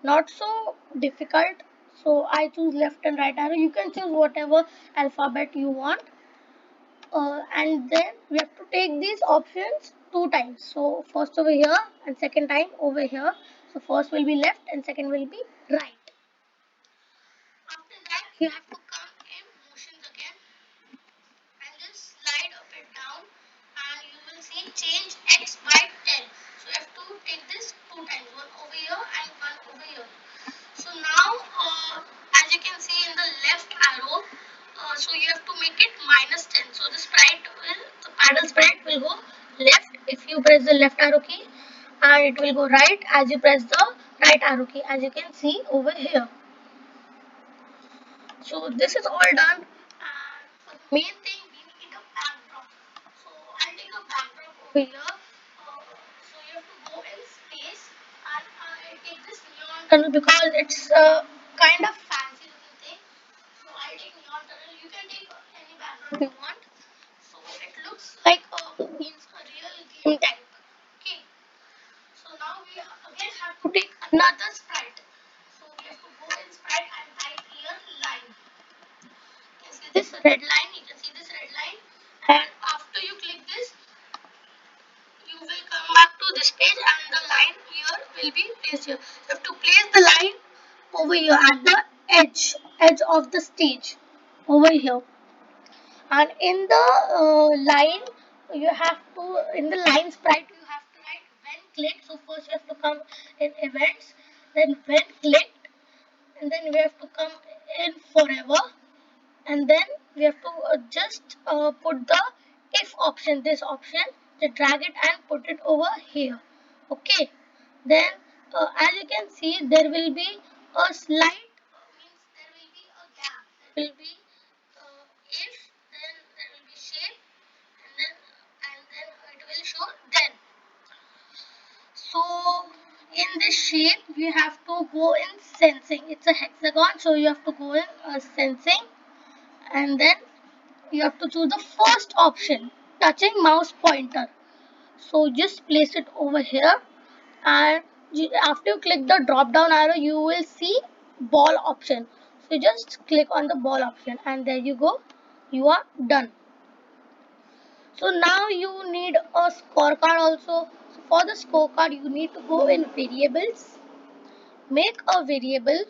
Not so difficult. So I choose left and right arrow. You can choose whatever alphabet you want, and then we have to take these options two times. So first over here and second time over here. So first will be left and second will be right. After that, you have to come in motions again and just slide up and down, and you will see change x by 10. So you have to take this two times, one over here and one over here. So now, as you can see in the left arrow, so you have to make it minus 10. So the paddle sprite will go left if you press the left arrow key, and it will go right as you press the right arrow key, as you can see over here. So this is all done. And for the main thing, we need a backdrop. So I'll take a backdrop over here. So you have to go in space, and I take this neon tunnel because it's kind of fancy looking thing. So I'll take neon tunnel. You can take any backdrop you want. So it looks like means a real game type. Okay. So now we again have to take another sprite. So we have to go in sprite and type here line. You can see this red line. You can see this red line. And after you click this, you will come back to this page, and the line here will be placed here. You have to place the line over here at the edge of the stage over here. And in the line, you have to in the line sprite you have to write when clicked. So first you have to come in events, then when clicked, and then we have to come in forever, and then we have to just put the if option, this option, just drag it and put it over here. Okay, then as you can see, there will be a slight, means there will be a gap, there will be if, then there will be shape, and then it will show then. So in this shape you have to go in sensing. It's a hexagon, so you have to go in sensing, and then you have to choose the first option, touching mouse pointer. So just place it over here, and after you click the drop down arrow you will see ball option. So just click on the ball option, and there you go, you are done. So now you need a scorecard also. So for the scorecard you need to go in variables, make a variable,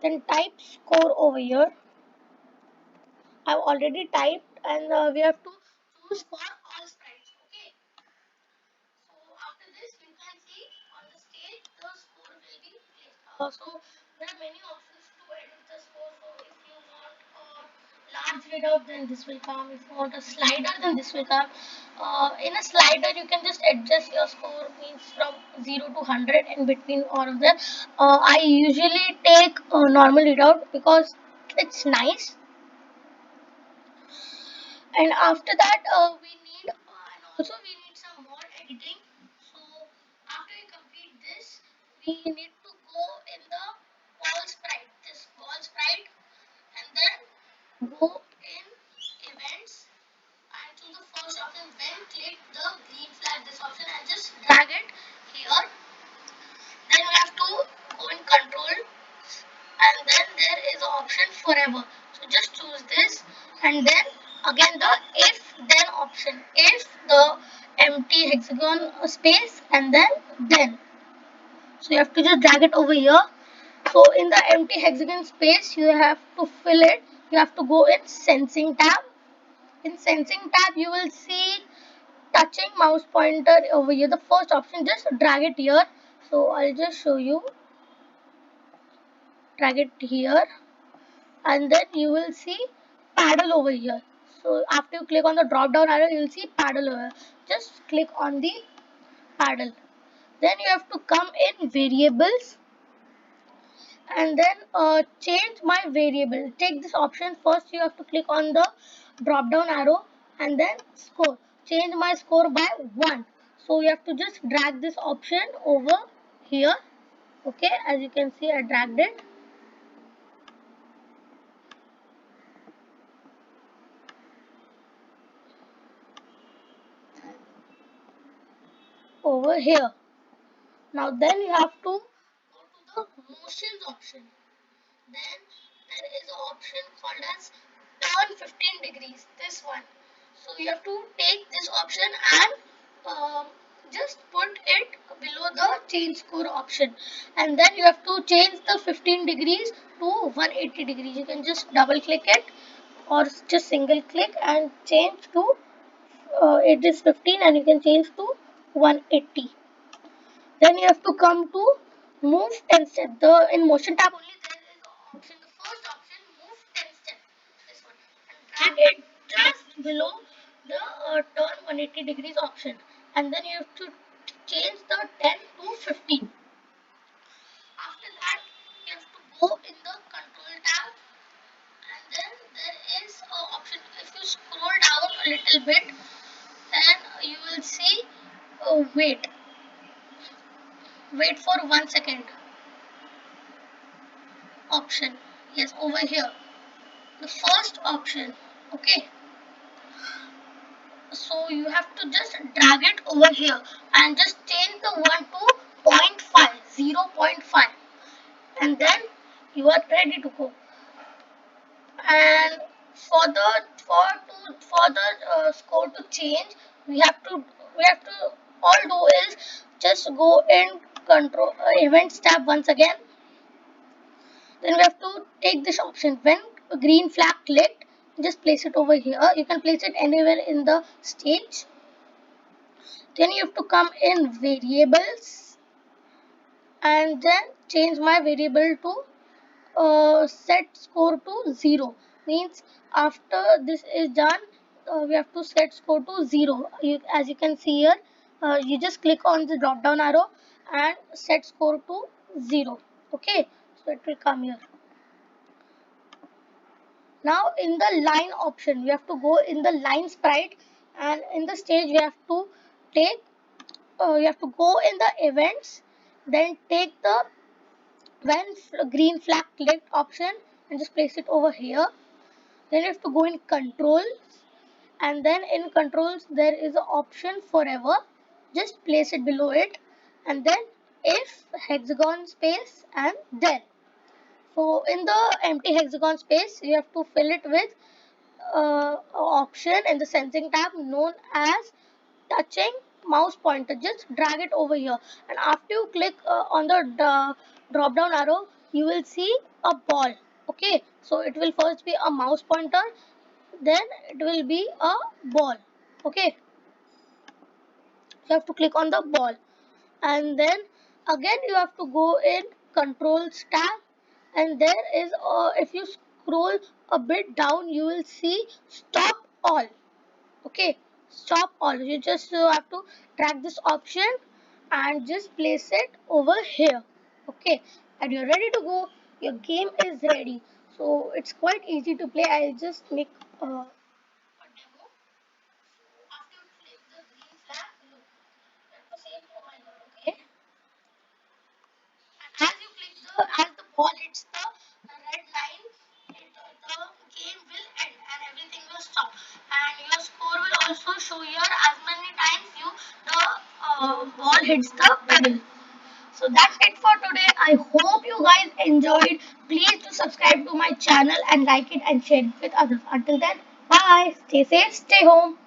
then type score over here. I've already typed, and we have to choose for all sprites. Okay. So after this you can see on the stage the score will be placed. So there are many options to edit the score. So if you want a large readout, then this will come. If you want a slider, then this will come. In a slider you can just adjust your score, means from 0 to 100 in between all of them. I usually take a normal readout because it's nice. And after that we need and also we need some more editing. So after we complete this we need to go in the ball sprite, this ball sprite, and then go in events and choose the first option, then click the green flag, this option, and just drag it here. Then we have to go in control, and then there is an option forever. So just choose this, and then again the if then option, if the empty hexagon space, and then. So you have to just drag it over here. So in the empty hexagon space you have to fill it. You have to go in sensing tab. In sensing tab you will see touching mouse pointer over here, the first option, just drag it here. So I'll just show you, drag it here, and then you will see paddle over here. So after you click on the drop down arrow you will see paddle over here. Just click on the paddle. Then you have to come in variables, and then change my variable. Take this option first, you have to click on the drop down arrow, and then score, change my score by 1. So you have to just drag this option over here. Okay, as you can see I dragged it over here. Now then you have to go to the motions option. Then there is an option called as turn 15 degrees, this one. So you have to take this option and just put it below the change score option, and then you have to change the 15 degrees to 180 degrees. You can just double click it or just single click and change to it is 15, and you can change to 180. Then you have to come to move 10 steps. The in motion tab only there is an option. The first option, move 10 steps. This one, and drag it just below the turn 180 degrees option. And then you have to change the 10 to 15. After that, you have to go in the control tab, and then there is an option. If you scroll down a little bit, then you will see wait. Wait for 1 second option. Yes, over here, the first option. Okay, so you have to just drag it over here and just change the 1 to 0.5, 0.5, and then you are ready to go. And for the score to change, we have to all do is just go in control events tab once again. Then we have to take this option. When green flag clicked, just place it over here. You can place it anywhere in the stage. Then you have to come in variables, and then change my variable to set score to 0. Means after this is done, we have to set score to 0. As you can see here, you just click on the drop down arrow and set score to 0. Okay, so it will come here. Now in the line option, we have to go in the line sprite, and in the stage we have to take, you have to go in the events, then take the when green flag clicked option and just place it over here. Then you have to go in control, and then in controls there is an option forever. Just place it below it, and then if hexagon space and then. So in the empty hexagon space, you have to fill it with option in the sensing tab known as touching mouse pointer. Just drag it over here, and after you click on the drop down arrow, you will see a ball. Okay, so it will first be a mouse pointer, then it will be a ball. Okay, you have to click on the ball, and then again you have to go in controls tab, and there is if you scroll a bit down, you will see stop all. Okay, stop all. You just have to drag this option and just place it over here. Okay, and you're ready to go. Your game is ready. So it's quite easy to play. I'll just make a demo. After you click the green flag, look, let me save for my note. Okay, and as you click as the ball hits the red line, the game will end and everything will stop. And your score will also show here as many times the ball hits the pedal. So that's it for today. I hope you guys enjoyed. Please do subscribe to my channel and like it and share it with others. Until then, bye. Stay safe, stay home.